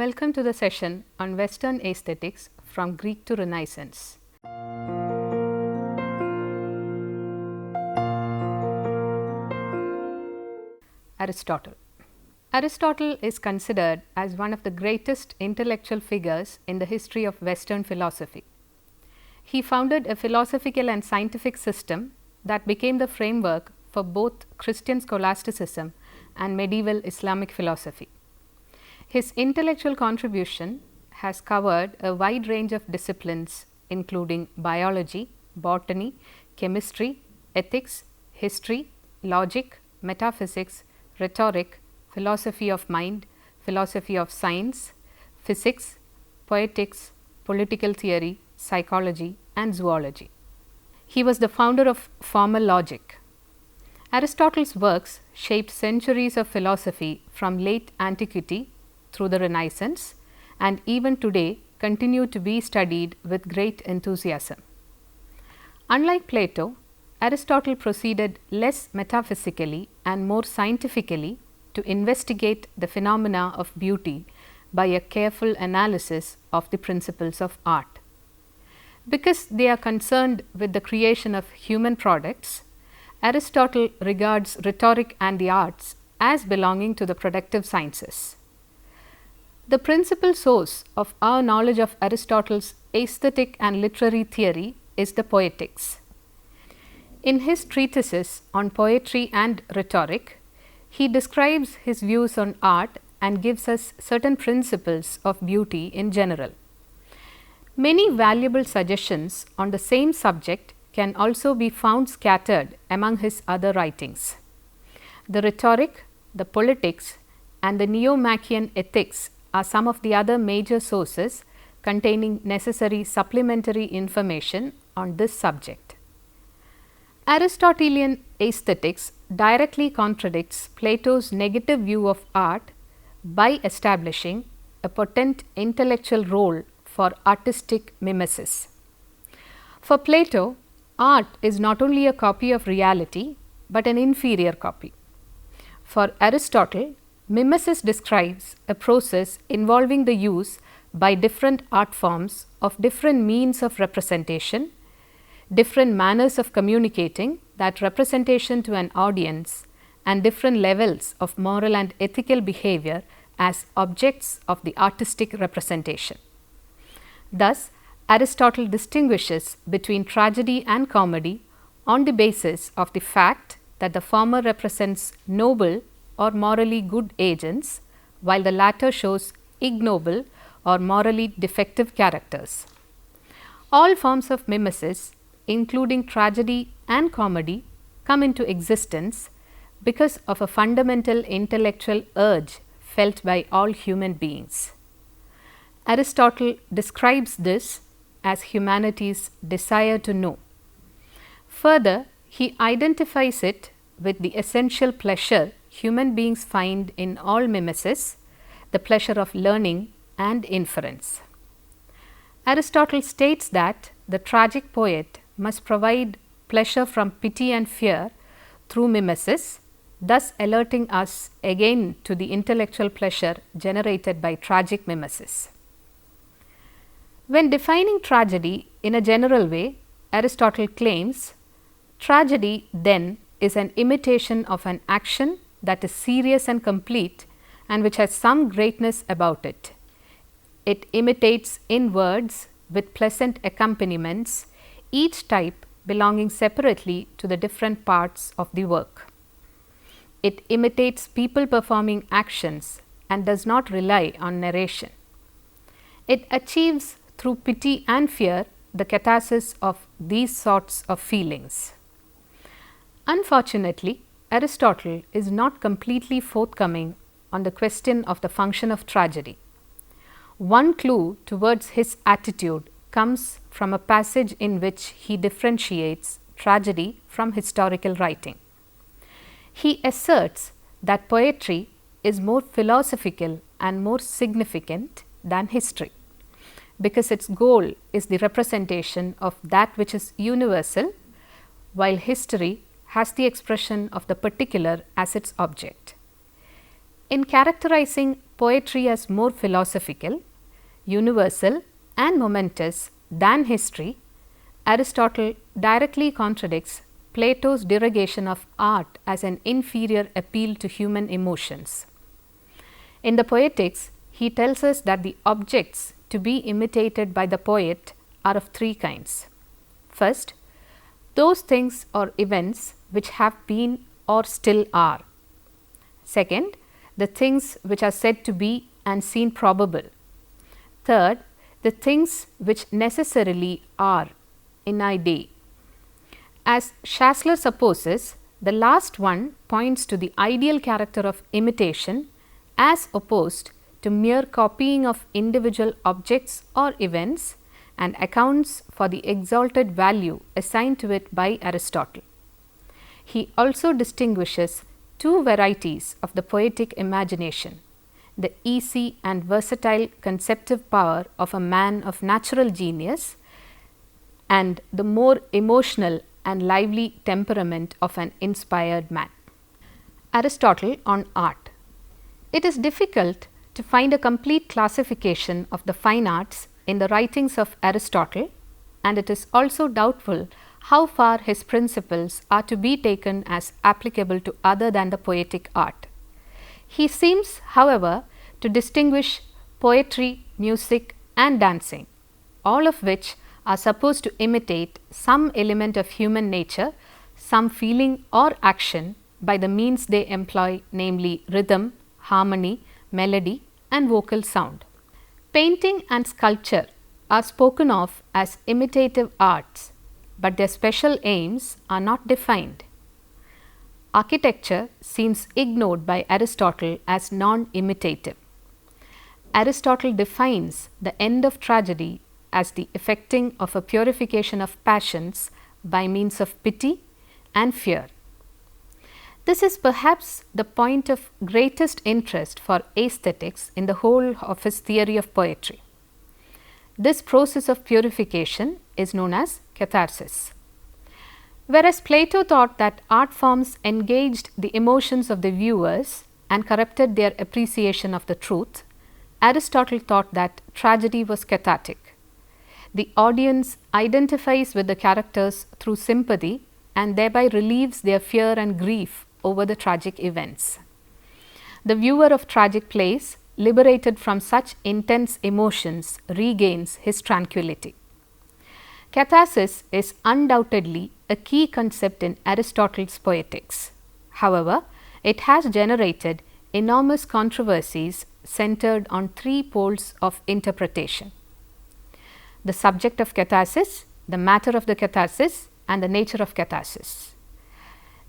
Welcome to the session on Western aesthetics from Greek to Renaissance. Aristotle. Aristotle is considered as one of the greatest intellectual figures in the history of Western philosophy. He founded a philosophical and scientific system that became the framework for both Christian scholasticism and medieval Islamic philosophy. His intellectual contribution has covered a wide range of disciplines including biology, botany, chemistry, ethics, history, logic, metaphysics, rhetoric, philosophy of mind, philosophy of science, physics, poetics, political theory, psychology, and zoology. He was the founder of formal logic. Aristotle's works shaped centuries of philosophy from late antiquity through the Renaissance, and even today continue to be studied with great enthusiasm. Unlike Plato, Aristotle proceeded less metaphysically and more scientifically to investigate the phenomena of beauty by a careful analysis of the principles of art. Because they are concerned with the creation of human products, Aristotle regards rhetoric and the arts as belonging to the productive sciences. The principal source of our knowledge of Aristotle's aesthetic and literary theory is the Poetics. In his treatises on poetry and rhetoric, he describes his views on art and gives us certain principles of beauty in general. Many valuable suggestions on the same subject can also be found scattered among his other writings. The Rhetoric, the Politics, and the Nicomachean Ethics are some of the other major sources containing necessary supplementary information on this subject. Aristotelian aesthetics directly contradicts Plato's negative view of art by establishing a potent intellectual role for artistic mimesis. For Plato, art is not only a copy of reality, but an inferior copy. For Aristotle, mimesis describes a process involving the use by different art forms of different means of representation, different manners of communicating that representation to an audience, and different levels of moral and ethical behavior as objects of the artistic representation. Thus, Aristotle distinguishes between tragedy and comedy on the basis of the fact that the former represents noble or morally good agents, while the latter shows ignoble or morally defective characters. All forms of mimesis, including tragedy and comedy, come into existence because of a fundamental intellectual urge felt by all human beings. Aristotle describes this as humanity's desire to know. Further, he identifies it with the essential pleasure human beings find in all mimesis, the pleasure of learning and inference. Aristotle states that the tragic poet must provide pleasure from pity and fear through mimesis, thus alerting us again to the intellectual pleasure generated by tragic mimesis. When defining tragedy in a general way, Aristotle claims, tragedy then is an imitation of an action that is serious and complete and which has some greatness about it. It imitates in words with pleasant accompaniments, each type belonging separately to the different parts of the work. It imitates people performing actions and does not rely on narration. It achieves through pity and fear the catharsis of these sorts of feelings. Unfortunately, Aristotle is not completely forthcoming on the question of the function of tragedy. One clue towards his attitude comes from a passage in which he differentiates tragedy from historical writing. He asserts that poetry is more philosophical and more significant than history, because its goal is the representation of that which is universal, while history has the expression of the particular as its object. In characterizing poetry as more philosophical, universal, and momentous than history, Aristotle directly contradicts Plato's derogation of art as an inferior appeal to human emotions. In the Poetics, he tells us that the objects to be imitated by the poet are of three kinds. First, those things or events which have been or still are. Second, the things which are said to be and seen probable. Third, the things which necessarily are in idea. As Schassler supposes, the last one points to the ideal character of imitation as opposed to mere copying of individual objects or events, and accounts for the exalted value assigned to it by Aristotle. He also distinguishes two varieties of the poetic imagination: the easy and versatile conceptive power of a man of natural genius, and the more emotional and lively temperament of an inspired man. Aristotle on art. It is difficult to find a complete classification of the fine arts in the writings of Aristotle, and it is also doubtful how far his principles are to be taken as applicable to other than the poetic art. He seems, however, to distinguish poetry, music, and dancing, all of which are supposed to imitate some element of human nature, some feeling or action by the means they employ, namely rhythm, harmony, melody, and vocal sound. Painting and sculpture are spoken of as imitative arts, but their special aims are not defined. Architecture seems ignored by Aristotle as non-imitative. Aristotle defines the end of tragedy as the effecting of a purification of passions by means of pity and fear. This is perhaps the point of greatest interest for aesthetics in the whole of his theory of poetry. This process of purification is known as catharsis. Whereas Plato thought that art forms engaged the emotions of the viewers and corrupted their appreciation of the truth, Aristotle thought that tragedy was cathartic. The audience identifies with the characters through sympathy and thereby relieves their fear and grief over the tragic events. The viewer of tragic plays, liberated from such intense emotions, regains his tranquility. Catharsis is undoubtedly a key concept in Aristotle's Poetics. However, it has generated enormous controversies centered on three poles of interpretation: the subject of catharsis, the matter of the catharsis, and the nature of catharsis.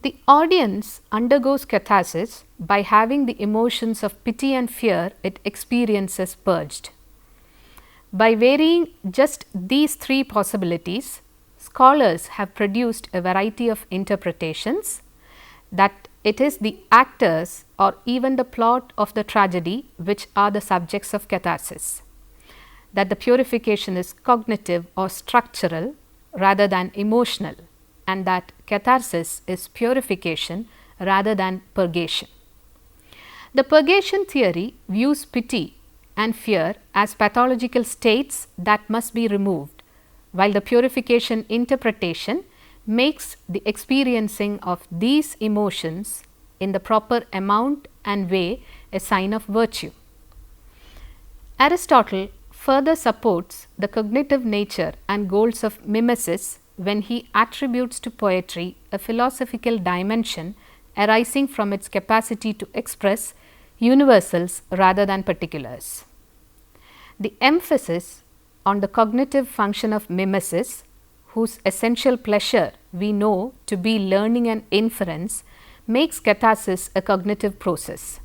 The audience undergoes catharsis by having the emotions of pity and fear it experiences purged. By varying just these three possibilities, scholars have produced a variety of interpretations that it is the actors or even the plot of the tragedy which are the subjects of catharsis, that the purification is cognitive or structural rather than emotional, and that catharsis is purification rather than purgation. The purgation theory views pity and fear as pathological states that must be removed, while the purification interpretation makes the experiencing of these emotions in the proper amount and way a sign of virtue. Aristotle further supports the cognitive nature and goals of mimesis when he attributes to poetry a philosophical dimension arising from its capacity to express universals rather than particulars. The emphasis on the cognitive function of mimesis, whose essential pleasure we know to be learning and inference, makes catharsis a cognitive process.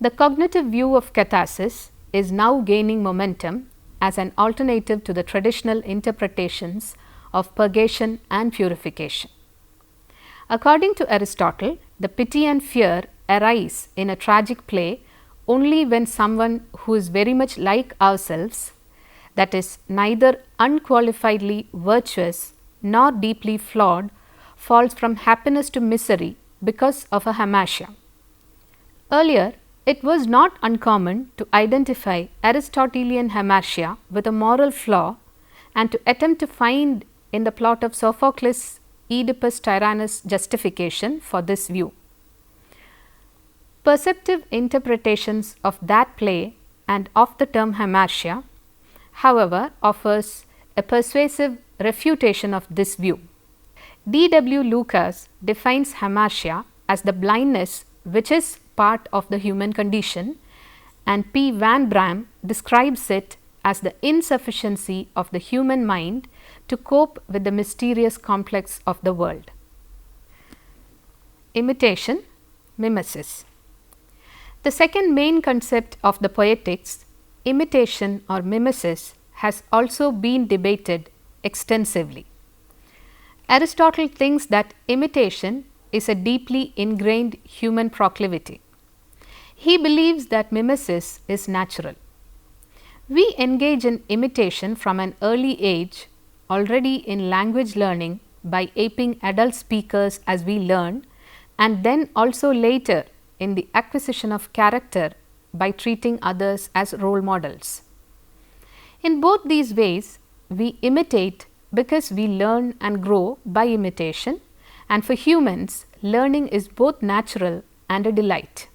The cognitive view of catharsis is now gaining momentum as an alternative to the traditional interpretations of purgation and purification. According to Aristotle, the pity and fear arise in a tragic play only when someone who is very much like ourselves, that is, neither unqualifiedly virtuous nor deeply flawed, falls from happiness to misery because of a hamartia. Earlier, It was not uncommon to identify Aristotelian hamartia with a moral flaw and to attempt to find in the plot of Sophocles' Oedipus Tyrannus justification for this view. Perceptive interpretations of that play and of the term hamartia, however, offers a persuasive refutation of this view. D. W. Lucas defines hamartia as the blindness which is part of the human condition, and P. Van Bram describes it as the insufficiency of the human mind to cope with the mysterious complex of the world. Imitation, mimesis. The second main concept of the Poetics, imitation or mimesis, has also been debated extensively. Aristotle thinks that imitation is a deeply ingrained human proclivity. He believes that mimesis is natural. We engage in imitation from an early age, already in language learning by aping adult speakers as we learn, and then also later in the acquisition of character by treating others as role models. In both these ways, we imitate because we learn and grow by imitation, and for humans, learning is both natural and a delight.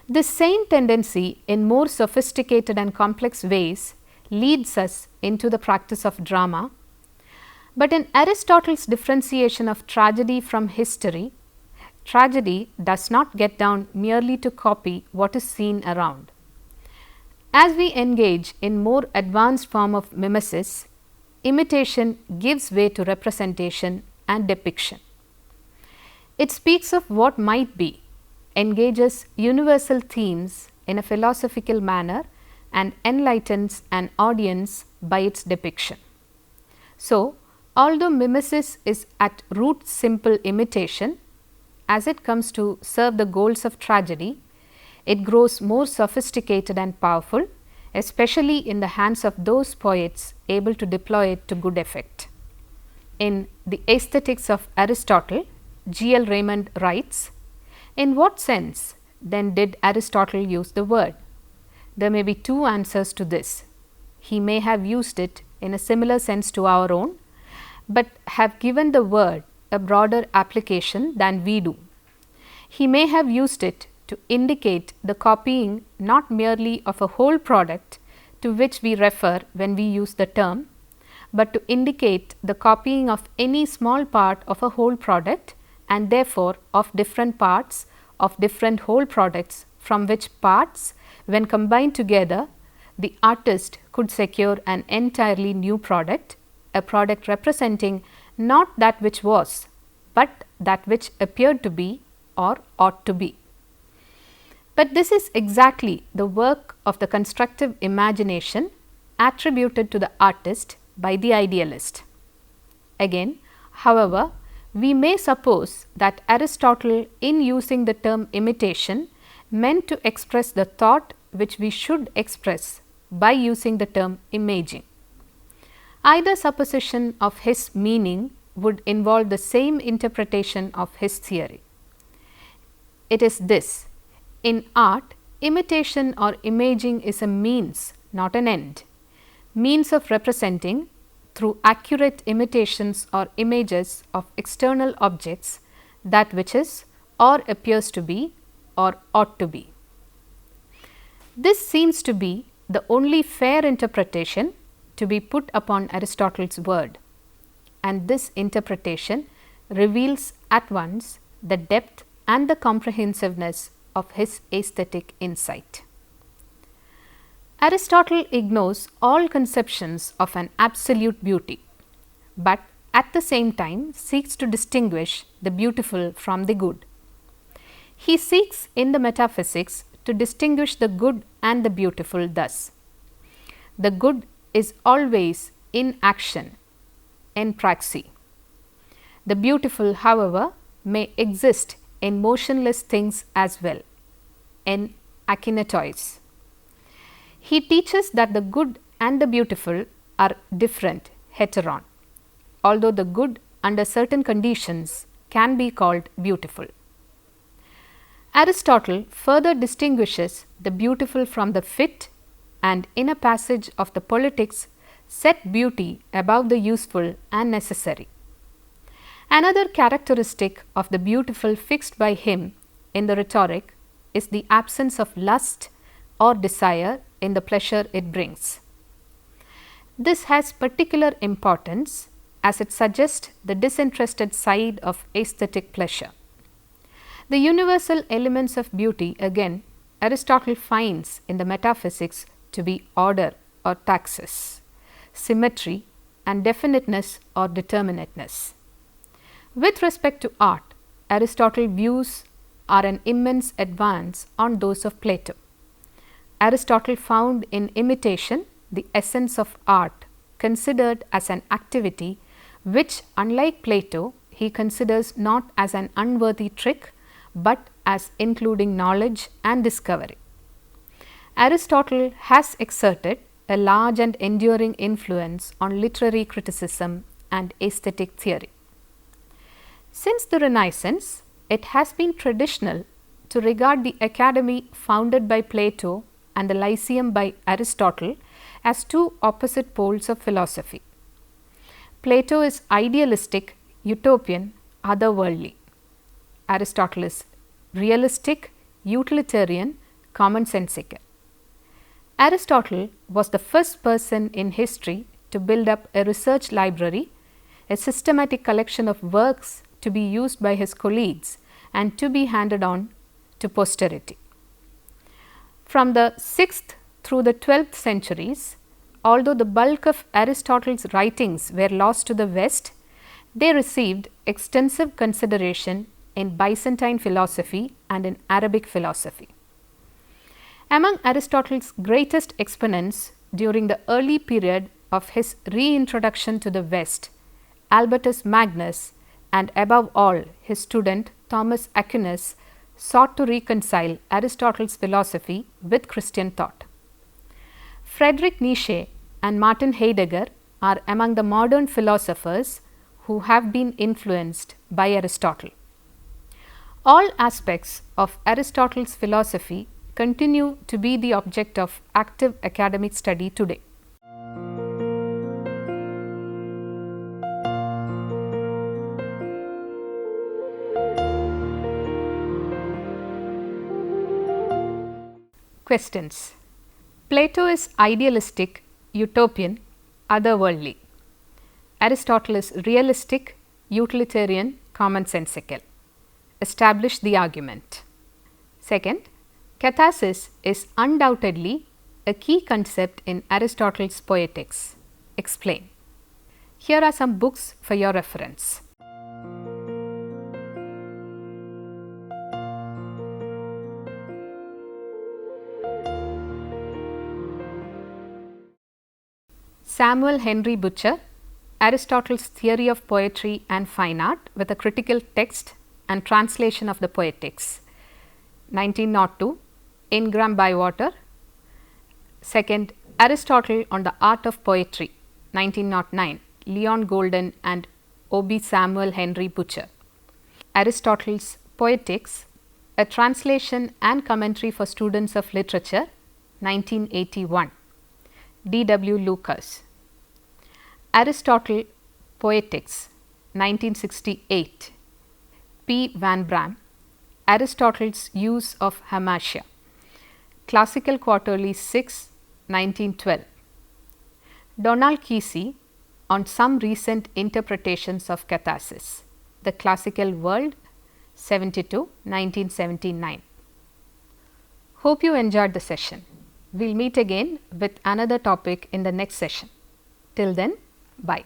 This same tendency in more sophisticated and complex ways leads us into the practice of drama. But in Aristotle's differentiation of tragedy from history, tragedy does not get down merely to copy what is seen around. As we engage in more advanced form of mimesis, imitation gives way to representation and depiction. It speaks of what might be, engages universal themes in a philosophical manner, and enlightens an audience by its depiction. So, although mimesis is at root simple imitation, as it comes to serve the goals of tragedy, it grows more sophisticated and powerful, especially in the hands of those poets able to deploy it to good effect. In The Aesthetics of Aristotle, G. L. Raymond writes, "In what sense then did Aristotle use the word? There may be two answers to this. He may have used it in a similar sense to our own, but have given the word a broader application than we do. He may have used it to indicate the copying not merely of a whole product to which we refer when we use the term, but to indicate the copying of any small part of a whole product, and therefore of different parts of different whole products, from which parts, when combined together, the artist could secure an entirely new product, a product representing not that which was, but that which appeared to be or ought to be." But this is exactly the work of the constructive imagination attributed to the artist by the idealist. Again, however, we may suppose that Aristotle, in using the term imitation, meant to express the thought which we should express by using the term imaging. Either supposition of his meaning would involve the same interpretation of his theory. It is this: in art, imitation or imaging is a means, not an end, means of representing through accurate imitations or images of external objects that which is or appears to be or ought to be. This seems to be the only fair interpretation to be put upon Aristotle's word, and this interpretation reveals at once the depth and the comprehensiveness of his aesthetic insight. Aristotle ignores all conceptions of an absolute beauty, but at the same time seeks to distinguish the beautiful from the good. He seeks in the metaphysics to distinguish the good and the beautiful thus: the good is always in action, en praxi. The beautiful, however, may exist in motionless things as well, en akinetois. He teaches that the good and the beautiful are different, heteron, although the good under certain conditions can be called beautiful. Aristotle further distinguishes the beautiful from the fit, and in a passage of the Politics set beauty above the useful and necessary. Another characteristic of the beautiful fixed by him in the Rhetoric is the absence of lust or desire in the pleasure it brings. This has particular importance as it suggests the disinterested side of aesthetic pleasure. The universal elements of beauty again Aristotle finds in the metaphysics to be order or taxis, symmetry and definiteness or determinateness. With respect to art, Aristotle's views are an immense advance on those of Plato. Aristotle found in imitation the essence of art, considered as an activity which, unlike Plato, he considers not as an unworthy trick, but as including knowledge and discovery. Aristotle has exerted a large and enduring influence on literary criticism and aesthetic theory. Since the Renaissance, it has been traditional to regard the academy founded by Plato and the Lyceum by Aristotle as two opposite poles of philosophy. Plato is idealistic, utopian, otherworldly. Aristotle is realistic, utilitarian, commonsensical. Aristotle was the first person in history to build up a research library, a systematic collection of works to be used by his colleagues and to be handed on to posterity. From the 6th through the 12th centuries, although the bulk of Aristotle's writings were lost to the West, they received extensive consideration in Byzantine philosophy and in Arabic philosophy. Among Aristotle's greatest exponents during the early period of his reintroduction to the West, Albertus Magnus and above all his student Thomas Aquinas sought to reconcile Aristotle's philosophy with Christian thought. Friedrich Nietzsche and Martin Heidegger are among the modern philosophers who have been influenced by Aristotle. All aspects of Aristotle's philosophy continue to be the object of active academic study today. Questions. Plato is idealistic, utopian, otherworldly. Aristotle is realistic, utilitarian, commonsensical. Establish the argument. Second, catharsis is undoubtedly a key concept in Aristotle's Poetics. Explain. Here are some books for your reference. Samuel Henry Butcher, Aristotle's Theory of Poetry and Fine Art with a critical text and translation of the Poetics, 1902, Ingram Bywater. Second, Aristotle on the Art of Poetry, 1909, Leon Golden and O.B. Samuel Henry Butcher. Aristotle's Poetics, a translation and commentary for students of literature, 1981, D.W. Lucas. Aristotle Poetics, 1968, P. Van Bram. Aristotle's Use of Hamartia, Classical Quarterly 6, 1912. Donald Kesey on some recent interpretations of catharsis, The Classical World, 72, 1979. Hope you enjoyed the session. We'll meet again with another topic in the next session. Till then, bye.